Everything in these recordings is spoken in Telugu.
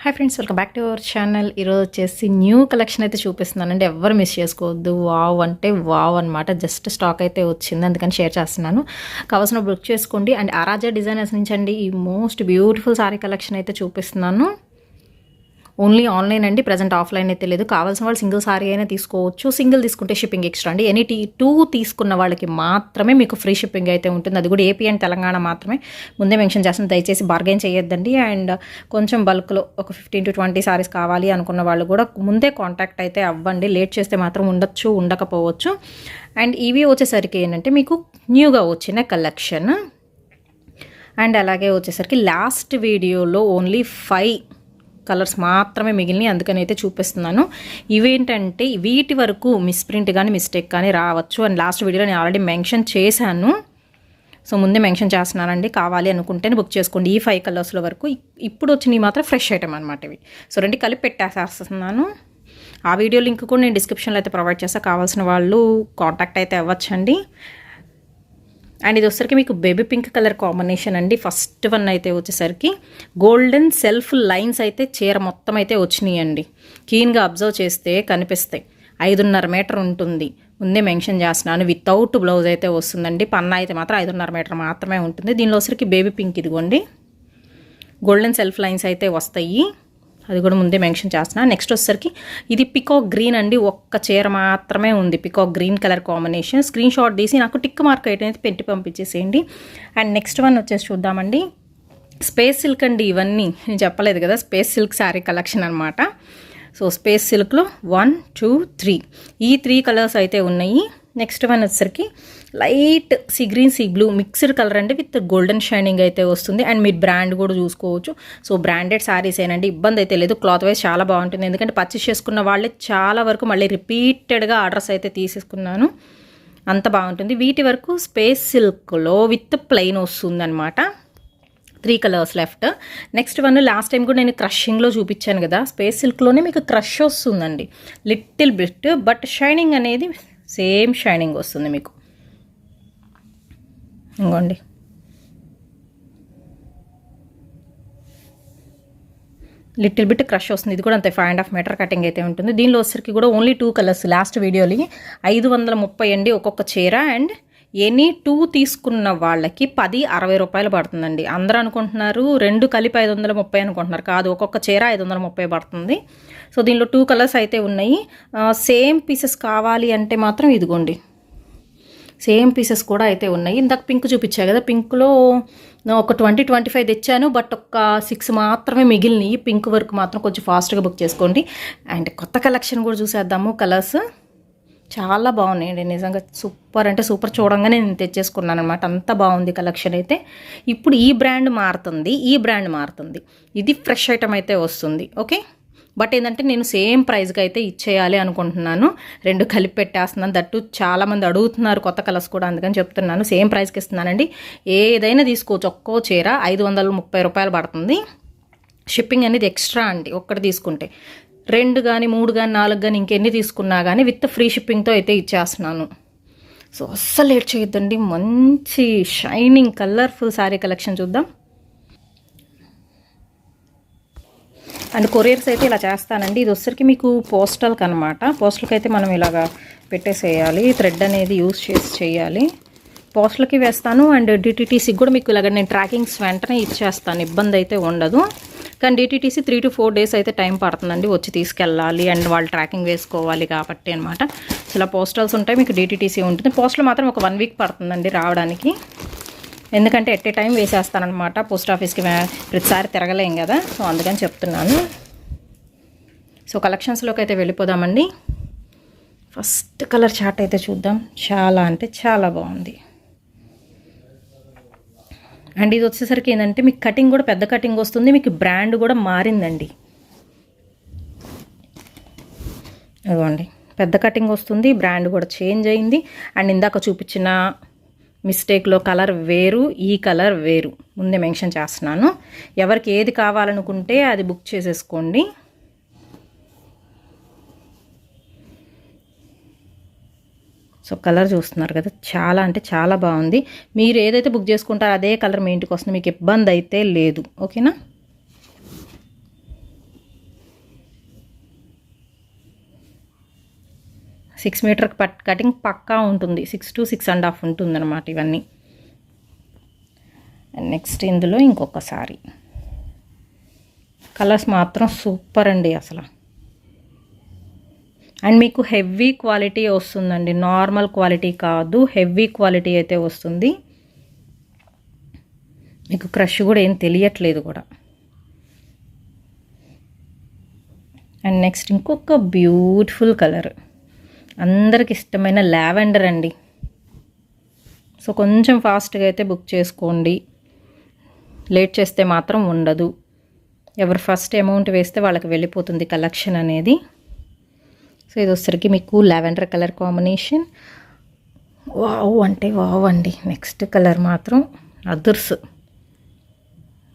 Hi friends, welcome back to our channel. ఈరోజు వచ్చేసి న్యూ కలెక్షన్ అయితే చూపిస్తున్నానండి. ఎవరు మిస్ చేసుకోవద్దు. వావ్ అంటే వావ్ అనమాట. జస్ట్ స్టాక్ అయితే వచ్చింది, అందుకని షేర్ చేస్తున్నాను. కావాల్సిన బుక్ చేసుకోండి. అండ్ ఆరాజా డిజైనర్స్ నుంచి అండి ఈ మోస్ట్ బ్యూటిఫుల్ సారీ కలెక్షన్ అయితే చూపిస్తున్నాను. ఓన్లీ ఆన్లైన్ అండి, ప్రజెంట్ ఆఫ్లైన్ అయితే లేదు. కావాల్సిన వాళ్ళు సింగిల్ సారీ అయినా తీసుకోవచ్చు. సింగిల్ తీసుకుంటే షిప్పింగ్ ఎక్స్ట్రా అండి. ఎనీ టూ తీసుకున్న వాళ్ళకి మాత్రమే మీకు ఫ్రీ షిప్పింగ్ అయితే ఉంటుంది. అది కూడా ఏపీ అండ్ తెలంగాణ మాత్రమే. ముందే మెన్షన్ చేస్తాను, దయచేసి బార్గెన్ చేయొద్దండి. అండ్ కొంచెం బల్క్లో ఒక 15 to 20 సారీస్ కావాలి అనుకున్న వాళ్ళు కూడా ముందే కాంటాక్ట్ అయితే అవ్వండి. లేట్ చేస్తే మాత్రం ఉండొచ్చు, ఉండకపోవచ్చు. అండ్ ఇవి వచ్చేసరికి ఏంటంటే మీకు న్యూగా వచ్చిన కలెక్షన్. అండ్ అలాగే వచ్చేసరికి లాస్ట్ వీడియోలో ఓన్లీ 5 కలర్స్ మాత్రమే మిగిలినవి, అందుకని అయితే చూపిస్తున్నాను. ఇవేంటంటే వీటి వరకు మిస్ప్రింట్ కానీ మిస్టేక్ కానీ రావచ్చు. అండ్ లాస్ట్ వీడియోలో నేను ఆల్రెడీ మెన్షన్ చేశాను, సో ముందే మెన్షన్ చేస్తున్నానండి. కావాలి అనుకుంటేనే బుక్ చేసుకోండి. ఈ 5 కలర్స్లో వరకు ఇప్పుడు వచ్చినవి మాత్రం ఫ్రెష్ ఐటమ్ అనమాట ఇవి. సో రెండు కలిపి పెట్టేసేస్తున్నాను. ఆ వీడియో లింక్ కూడా నేను డిస్క్రిప్షన్లో అయితే ప్రొవైడ్ చేస్తాను. కావాల్సిన వాళ్ళు కాంటాక్ట్ అయితే అవ్వచ్చండి. అండ్ ఇది వచ్చేసరికి మీకు బేబీ పింక్ కలర్ కాంబినేషన్ అండి. ఫస్ట్ వన్ అయితే వచ్చేసరికి గోల్డెన్ సెల్ఫ్ లైన్స్ అయితే చీర మొత్తం అయితే వచ్చినాయండి. క్లీన్గా అబ్జర్వ్ చేస్తే కనిపిస్తాయి. 5.5 మీటర్ ఉంటుంది, ముందే మెన్షన్ చేస్తున్నాను. వితౌట్ బ్లౌజ్ అయితే వస్తుందండి. పన్నా అయితే మాత్రం 5.5 మీటర్ మాత్రమే ఉంటుంది. దీనిలో వచ్చరికి బేబీ పింక్ ఇదిగోండి, గోల్డెన్ సెల్ఫ్ లైన్స్ అయితే వస్తాయి. అది కూడా ముందే మెన్షన్ చేస్తున్నా. నెక్స్ట్ వచ్చేసరికి ఇది పికాక్ గ్రీన్ అండి. ఒక్క చీర మాత్రమే ఉంది, peacock green colour combination. Screen shot తీసి నాకు టిక్ మార్క్ అయితే పెట్టి పంపించేసేయండి. అండ్ నెక్స్ట్ వన్ వచ్చేసి చూద్దామండి. స్పేస్ సిల్క్ అండి. ఇవన్నీ నేను చెప్పలేదు కదా, స్పేస్ సిల్క్ శారీ కలెక్షన్ అనమాట. సో స్పేస్ సిల్క్లో 1, 2, 3 ఈ 3 కలర్స్ అయితే ఉన్నాయి. నెక్స్ట్ వన్ వచ్చేసరికి light sea green sea blue mixed colour అండి, విత్ గోల్డెన్ షైనింగ్ అయితే వస్తుంది. అండ్ మీరు బ్రాండ్ కూడా చూసుకోవచ్చు. సో బ్రాండెడ్ శారీస్ ఏనండి, ఇబ్బంది అయితే లేదు. క్లాత్ వైజ్ చాలా బాగుంటుంది. ఎందుకంటే పర్చేస్ చేసుకున్న వాళ్ళే చాలా వరకు మళ్ళీ రిపీటెడ్గా ఆర్డర్స్ అయితే తీసేసుకున్నాను, అంత బాగుంటుంది. వీటి వరకు స్పేస్ సిల్క్లో విత్ ప్లెయిన్ వస్తుంది అనమాట. 3 colours left. Next one last time కూడా నేను క్రషింగ్లో చూపించాను కదా, స్పేస్ సిల్క్లోనే మీకు క్రష్ వస్తుందండి లిటిల్ బిట్, బట్ షైనింగ్ అనేది సేమ్ షైనింగ్ వస్తుంది మీకు. ఇంకోండి లిటిల్ బిట్ క్రష్ వస్తుంది. ఇది కూడా అంతే 5.5 మీటర్ కటింగ్ అయితే ఉంటుంది. దీనిలో వచ్చరికి కూడా ఓన్లీ 2 కలర్స్. లాస్ట్ వీడియోలో 530 అండి ఒక్కొక్క చీర. అండ్ ఎనీ 2 తీసుకున్న వాళ్ళకి 10, 60 రూపాయలు పడుతుందండి. అందరూ అనుకుంటున్నారు 2 కలిపి 530 అనుకుంటున్నారు. కాదు, ఒక్కొక్క చీర 530 పడుతుంది. సో దీనిలో 2 కలర్స్ అయితే ఉన్నాయి. సేమ్ పీసెస్ కావాలి అంటే మాత్రం ఇదిగోండి, సేమ్ పీసెస్ కూడా అయితే ఉన్నాయి. ఇందాక పింక్ చూపించా కదా, పింక్లో ఒక 20-25 తెచ్చాను, బట్ ఒక 6 మాత్రమే మిగిలినాయి. పింక్ వరకు మాత్రం కొంచెం ఫాస్ట్గా బుక్ చేసుకోండి. అండ్ కొత్త కలెక్షన్ కూడా చూసేద్దాము. కలర్స్ చాలా బాగున్నాయండి, నిజంగా సూపర్ అంటే సూపర్. చూడంగానే నేను తెచ్చేసుకున్నాను అనమాట, అంత బాగుంది కలెక్షన్ అయితే. ఇప్పుడు ఈ బ్రాండ్ మారుతుంది, ఈ బ్రాండ్ మారుతుంది. ఇది ఫ్రెష్ ఐటమ్ అయితే వస్తుంది. ఓకే, బట్ ఏంటంటే నేను సేమ్ ప్రైస్కి అయితే ఇచ్చేయాలి అనుకుంటున్నాను. 2 కలిపి పెట్టేస్తున్నాను. దట్టు చాలామంది అడుగుతున్నారు కొత్త కలర్స్ కూడా, అందుకని చెప్తున్నాను. సేమ్ ప్రైస్కి ఇస్తున్నానండి. ఏదైనా తీసుకోవచ్చు. ఒక్కో చీర 530 రూపాయలు పడుతుంది. షిప్పింగ్ అనేది ఎక్స్ట్రా అండి ఒక్కటి తీసుకుంటే. 2 కానీ 3 కానీ 4 కానీ ఇంకెన్ని తీసుకున్నా కానీ విత్ ఫ్రీ షిప్పింగ్తో అయితే ఇచ్చేస్తున్నాను. సో అస్సలు లేట్ చేయొద్దండి. మంచి షైనింగ్ కలర్ఫుల్ శారీ కలెక్షన్ చూద్దాం. అండ్ కొరియర్స్ అయితే ఇలా చేస్తానండి. ఇది వచ్చరికి మీకు పోస్టల్కి అనమాట. పోస్టల్కి అయితే మనం ఇలాగా పెట్టేసేయాలి, థ్రెడ్ అనేది యూజ్ చేసి చేయాలి. పోస్టల్కి వేస్తాను. అండ్ డిటీటీసీకి కూడా మీకు ఇలాగ నేను ట్రాకింగ్స్ వెంటనే ఇచ్చేస్తాను, ఇబ్బంది అయితే ఉండదు. కానీ డిటీటీసీ 3 to 4 డేస్ అయితే టైం పడుతుందండి, వచ్చి తీసుకెళ్ళాలి అండ్ వాళ్ళు ట్రాకింగ్ వేసుకోవాలి కాబట్టి అనమాట. ఇలా పోస్టల్స్ ఉంటాయి, మీకు డిటీటీసీ ఉంటుంది. పోస్టల్ మాత్రం ఒక 1 వీక్ పడుతుందండి రావడానికి, ఎందుకంటే ఎట్ ఏ టైం వేసేస్తానమాట. పోస్ట్ ఆఫీస్కి ప్రతిసారి తిరగలేం కదా, సో అందుకని చెప్తున్నాను. సో కలెక్షన్స్లోకి అయితే వెళ్ళిపోదామండి. ఫస్ట్ కలర్ చార్ట్ అయితే చూద్దాం. చాలా అంటే చాలా బాగుంది. అండ్ ఇది వచ్చేసరికి ఏంటంటే మీకు కటింగ్ కూడా పెద్ద కటింగ్ వస్తుంది, మీకు బ్రాండ్ కూడా మారిందండి. ఇదిగోండి, పెద్ద కటింగ్ వస్తుంది, బ్రాండ్ కూడా చేంజ్ అయింది. అండ్ ఇందాక చూపించిన మిస్టేక్లో కలర్ వేరు, ఈ కలర్ వేరు, ముందే మెన్షన్ చేస్తున్నాను. ఎవరికి ఏది కావాలనుకుంటే అది బుక్ చేసేసుకోండి. సో కలర్ చూస్తున్నారు కదా, చాలా అంటే చాలా బాగుంది. మీరు ఏదైతే బుక్ చేసుకుంటారో అదే కలర్ మీ ఇంటికి వస్తుంది, మీకు ఇబ్బంది అయితే లేదు. ఓకేనా? 6 మీటర్ కటింగ్ పక్కా ఉంటుంది. 6 to 6.5 ఉంటుంది అనమాట ఇవన్నీ. అండ్ నెక్స్ట్ ఇందులో ఇంకొకసారి కలర్స్ మాత్రం సూపర్ అండి అసలు. అండ్ మీకు హెవీ క్వాలిటీ వస్తుందండి, నార్మల్ క్వాలిటీ కాదు, హెవీ క్వాలిటీ అయితే వస్తుంది. మీకు క్రష్ కూడా ఏం తెలియట్లేదు కూడా. అండ్ నెక్స్ట్ ఇంకొక బ్యూటిఫుల్ కలర్, అందరికి ఇష్టమైన లావెండర్ అండి. సో కొంచెం ఫాస్ట్గా అయితే బుక్ చేసుకోండి, లేట్ చేస్తే మాత్రం ఉండదు. ఎవరు ఫస్ట్ అమౌంట్ వేస్తే వాళ్ళకి వెళ్ళిపోతుంది కలెక్షన్ అనేది. సో ఇది వచ్చరికి మీకు లావెండర్ కలర్ కాంబినేషన్. వావ్ అంటే వావ్ అండి. నెక్స్ట్ కలర్ మాత్రం అదుర్స్,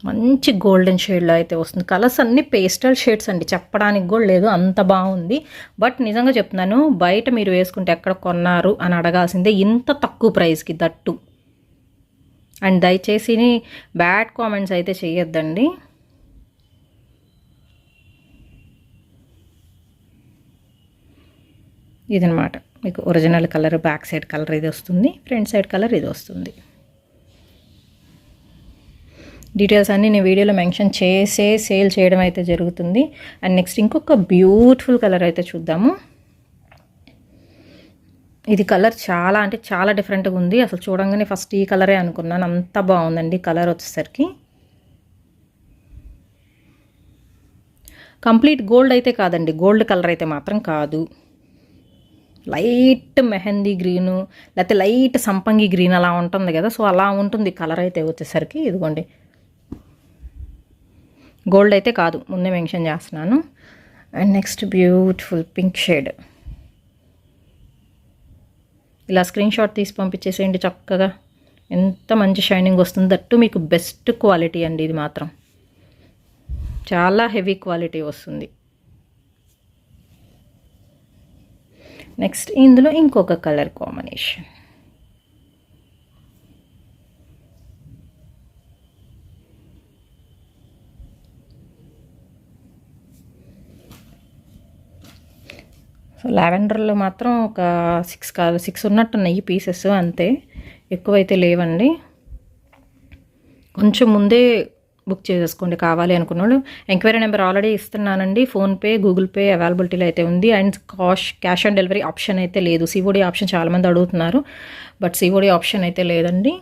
మంచి గోల్డెన్ షేడ్లో అయితే వస్తుంది. కలర్స్ అన్నీ పేస్టల్ షేడ్స్ అండి, చెప్పడానికి కూడా లేదు, అంత బాగుంది. బట్ నిజంగా చెప్తున్నాను, బయట మీరు వేసుకుంటే ఎక్కడ కొన్నారు అని అడగాల్సిందే, ఇంత తక్కువ ప్రైస్కి దట్టు. అండ్ దయచేసి బ్యాడ్ కామెంట్స్ అయితే చేయొద్దండి. ఇదనమాట మీకు original colour, back side colour ఇది వస్తుంది, ఫ్రంట్ సైడ్ కలర్ ఇది వస్తుంది. డీటెయిల్స్ అన్నీ నేను వీడియోలో మెన్షన్ చేసే సేల్ చేయడం అయితే జరుగుతుంది. అండ్ నెక్స్ట్ ఇంకొక బ్యూటిఫుల్ కలర్ అయితే చూద్దాము. ఇది కలర్ చాలా అంటే చాలా డిఫరెంట్గా ఉంది. అసలు చూడంగానే ఫస్ట్ ఈ కలరే అనుకున్నాను, అంత బాగుందండి కలర్ వచ్చేసరికి. కంప్లీట్ గోల్డ్ అయితే కాదండి, గోల్డ్ కలర్ అయితే మాత్రం కాదు. లైట్ మెహందీ గ్రీను లేకపోతే లైట్ సంపంగి గ్రీన్ అలా ఉంటుంది కదా, సో అలా ఉంటుంది కలర్ అయితే వచ్చేసరికి. ఇదిగోండి, గోల్డ్ అయితే కాదు, ముందే మెన్షన్ చేస్తున్నాను. And next beautiful pink shade. ఇలా స్క్రీన్ షాట్ తీసి పంపించేసేయండి చక్కగా, ఎంత మంచి షైనింగ్ వస్తుంది. దట్టు మీకు బెస్ట్ క్వాలిటీ అండి, ఇది మాత్రం చాలా హెవీ క్వాలిటీ వస్తుంది. నెక్స్ట్ ఇందులో ఇంకొక కలర్ కాంబినేషన్. సో లావెండర్లో మాత్రం ఒక 6 ఉన్నట్టున్నాయి పీసెస్, అంతే, ఎక్కువైతే లేవండి. కొంచెం ముందే బుక్ చేసేసుకోండి కావాలి అనుకున్నాడు. ఎంక్వైరీ నెంబర్ ఆల్రెడీ ఇస్తున్నానండి. ఫోన్పే, గూగుల్ పే అవైలబిలిటీలో అయితే ఉంది. And cash on delivery option అయితే లేదు. సిఓడి ఆప్షన్ చాలామంది అడుగుతున్నారు, బట్ సిఓడి ఆప్షన్ అయితే లేదండి.